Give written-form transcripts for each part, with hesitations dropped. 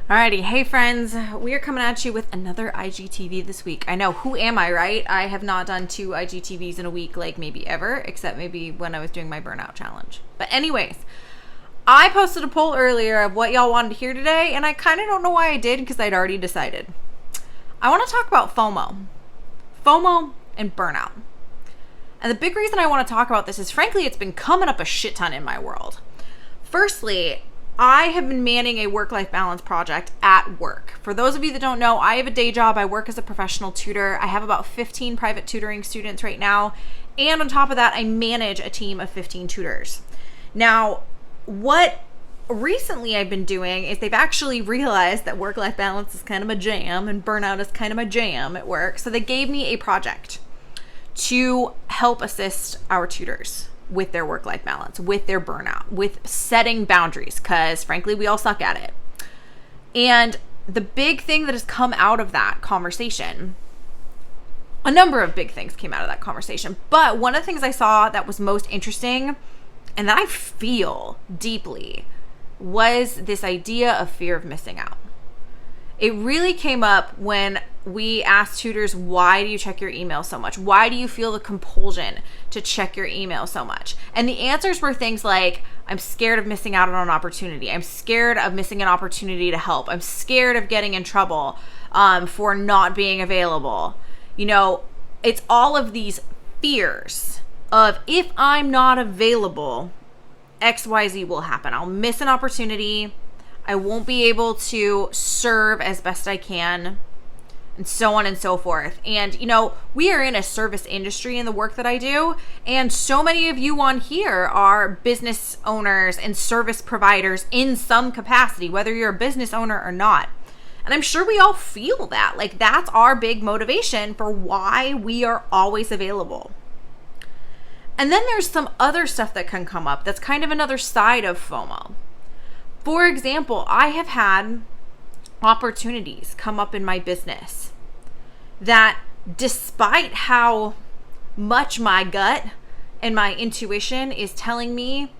Alrighty, hey friends, we are coming at you with another IGTV this week. I know, who am I, right? I have not done 2 IGTVs in a week, like maybe ever, except maybe when I was doing my Burnout challenge. But anyways, I posted a poll earlier of what y'all wanted to hear today, and I kind of don't know why I did because I'd already decided. I want to talk about FOMO and burnout. And the big reason I want to talk about this is, frankly, it's been coming up a shit ton in my world. Firstly, I have been manning a work-life balance project at work. For those of you that don't know, I have a day job. I work as a professional tutor. I have about 15 private tutoring students right now. And on top of that, I manage a team of 15 tutors. Now, what recently I've been doing is they've actually realized that work-life balance is kind of a jam and burnout is kind of a jam at work. So they gave me a project to help assist our tutors with their work-life balance, with their burnout, with setting boundaries, because frankly, we all suck at it. And the big thing that has come out of that conversation, a number of big things came out of that conversation, but one of the things I saw that was most interesting and that I feel deeply was this idea of fear of missing out. It really came up when we asked tutors, why do you check your email so much? Why do you feel the compulsion to check your email so much? And the answers were things like, I'm scared of missing out on an opportunity. I'm scared of missing an opportunity to help. I'm scared of getting in trouble for not being available. You know, it's all of these fears of, if I'm not available, XYZ will happen. I'll miss an opportunity. I won't be able to serve as best I can, and so on and so forth. And, you know, we are in a service industry in the work that I do, and so many of you on here are business owners and service providers in some capacity, whether you're a business owner or not. And I'm sure we all feel that. Like, that's our big motivation for why we are always available. And then there's some other stuff that can come up that's kind of another side of FOMO. For example, I have had opportunities come up in my business that, despite how much my gut and my intuition is telling me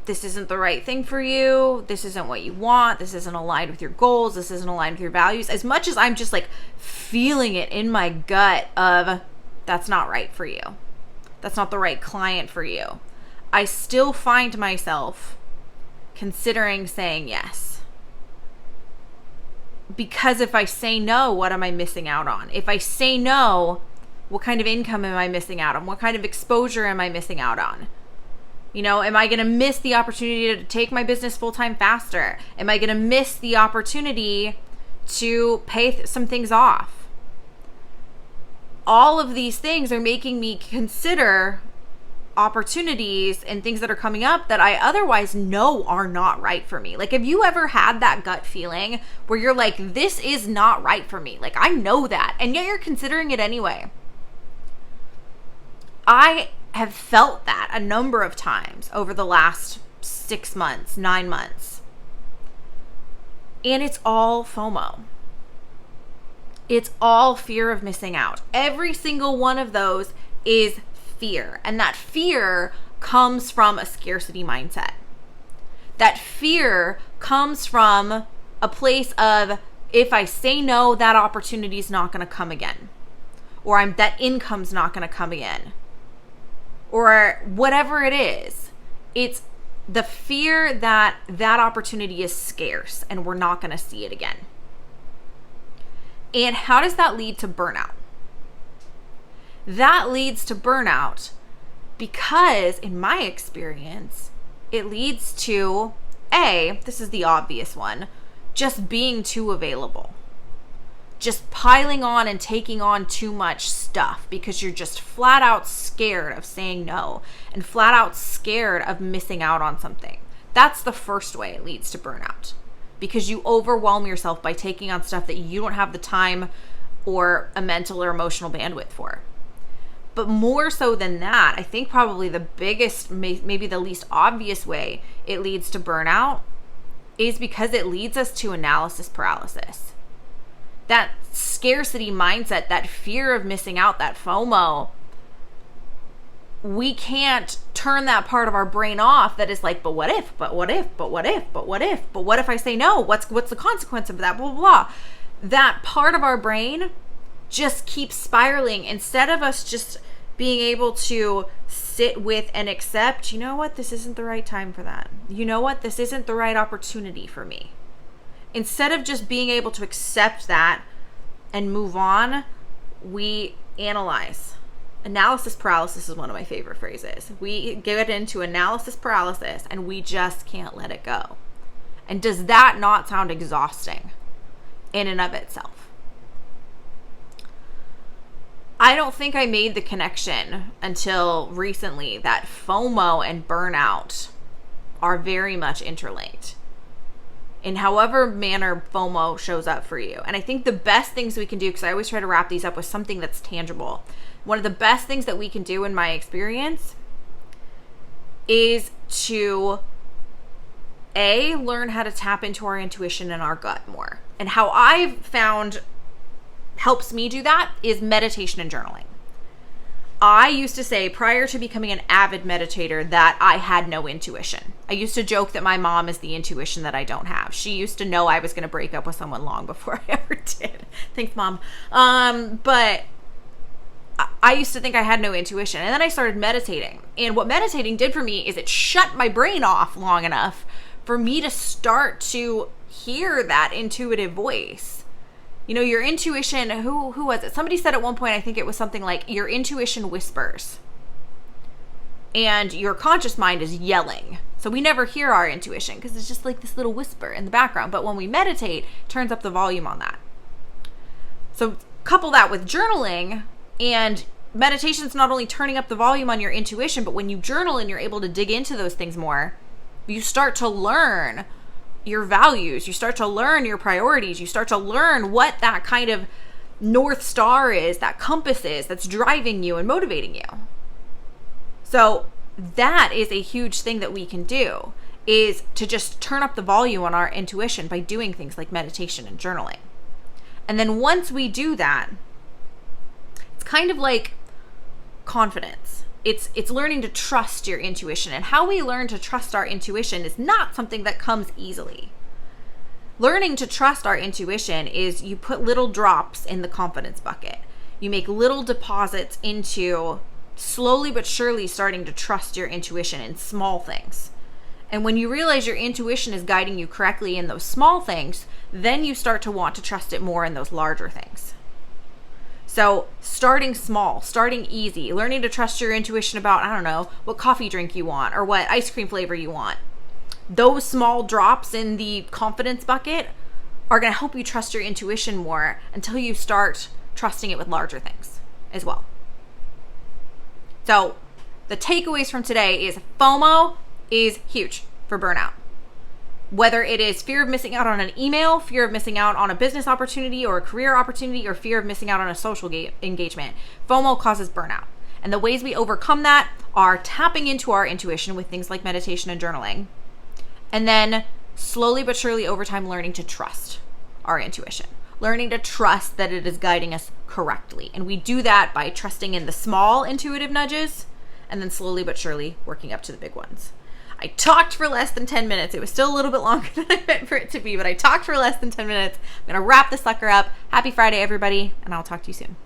this isn't the right thing for you, this isn't what you want, this isn't aligned with your goals, this isn't aligned with your values, as much as I'm just like feeling it in my gut of, that's not right for you, that's not the right client for you, I still find myself considering saying yes. Because if I say no, what am I missing out on? If I say no, what kind of income am I missing out on? What kind of exposure am I missing out on? You know, am I going to miss the opportunity to take my business full-time faster? Am I going to miss the opportunity to pay some things off? All of these things are making me consider opportunities and things that are coming up that I otherwise know are not right for me. Like, have you ever had that gut feeling where you're like, this is not right for me? Like, I know that, and yet you're considering it anyway. I have felt that a number of times over the last 6 months, 9 months. And it's all FOMO. It's all fear of missing out. Every single one of those is fear. And that fear comes from a scarcity mindset. That fear comes from a place of, if I say no, that opportunity is not going to come again. Or that income's not going to come again. Or whatever it is. It's the fear that that opportunity is scarce and we're not going to see it again. And how does that lead to burnout? That leads to burnout because, in my experience, it leads to, this is the obvious one, just being too available. Just piling on and taking on too much stuff because you're just flat out scared of saying no and flat out scared of missing out on something. That's the first way it leads to burnout, because you overwhelm yourself by taking on stuff that you don't have the time or a mental or emotional bandwidth for. But more so than that, I think probably the biggest, maybe the least obvious way it leads to burnout is because it leads us to analysis paralysis. That scarcity mindset, that fear of missing out, that FOMO, we can't turn that part of our brain off that is like, but what if, but what if, but what if, but what if, but what if I say no? What's the consequence of that? Blah, blah, blah. That part of our brain just keeps spiraling instead of us just being able to sit with and accept, you know what, this isn't the right time for that. You know what, this isn't the right opportunity for me. Instead of just being able to accept that and move on, we analyze. Analysis paralysis is one of my favorite phrases. We get into analysis paralysis and we just can't let it go. And does that not sound exhausting in and of itself? I don't think I made the connection until recently that FOMO and burnout are very much interlinked in however manner FOMO shows up for you. And I think the best things we can do, because I always try to wrap these up with something that's tangible. One of the best things that we can do in my experience is to learn how to tap into our intuition and our gut more. And how I've found helps me do that is meditation and journaling. I used to say prior to becoming an avid meditator that I had no intuition. I used to joke that my mom is the intuition that I don't have. She used to know I was going to break up with someone long before I ever did. Thanks, Mom. But I used to think I had no intuition. And then I started meditating. And what meditating did for me is it shut my brain off long enough for me to start to hear that intuitive voice. You know, your intuition, who was it? Somebody said at one point, I think it was something like, your intuition whispers and your conscious mind is yelling. So we never hear our intuition because it's just like this little whisper in the background. But when we meditate, it turns up the volume on that. So couple that with journaling, and meditation is not only turning up the volume on your intuition, but when you journal and you're able to dig into those things more, you start to learn your values, you start to learn your priorities, you start to learn what that kind of North Star is, that compass is, that's driving you and motivating you. So that is a huge thing that we can do, is to just turn up the volume on our intuition by doing things like meditation and journaling. And then once we do that, it's kind of like confidence. It's learning to trust your intuition. And how we learn to trust our intuition is not something that comes easily. Learning to trust our intuition is you put little drops in the confidence bucket. You make little deposits into slowly but surely starting to trust your intuition in small things. And when you realize your intuition is guiding you correctly in those small things, then you start to want to trust it more in those larger things. So starting small, starting easy, learning to trust your intuition about, I don't know, what coffee drink you want or what ice cream flavor you want. Those small drops in the confidence bucket are going to help you trust your intuition more until you start trusting it with larger things as well. So the takeaways from today is FOMO is huge for burnout. Whether it is fear of missing out on an email, fear of missing out on a business opportunity or a career opportunity, or fear of missing out on a social engagement, FOMO causes burnout. And the ways we overcome that are tapping into our intuition with things like meditation and journaling. And then slowly but surely over time, learning to trust our intuition. Learning to trust that it is guiding us correctly. And we do that by trusting in the small intuitive nudges and then slowly but surely working up to the big ones. I talked for less than 10 minutes. It was still a little bit longer than I meant for it to be, but I talked for less than 10 minutes. I'm going to wrap this sucker up. Happy Friday, everybody, and I'll talk to you soon.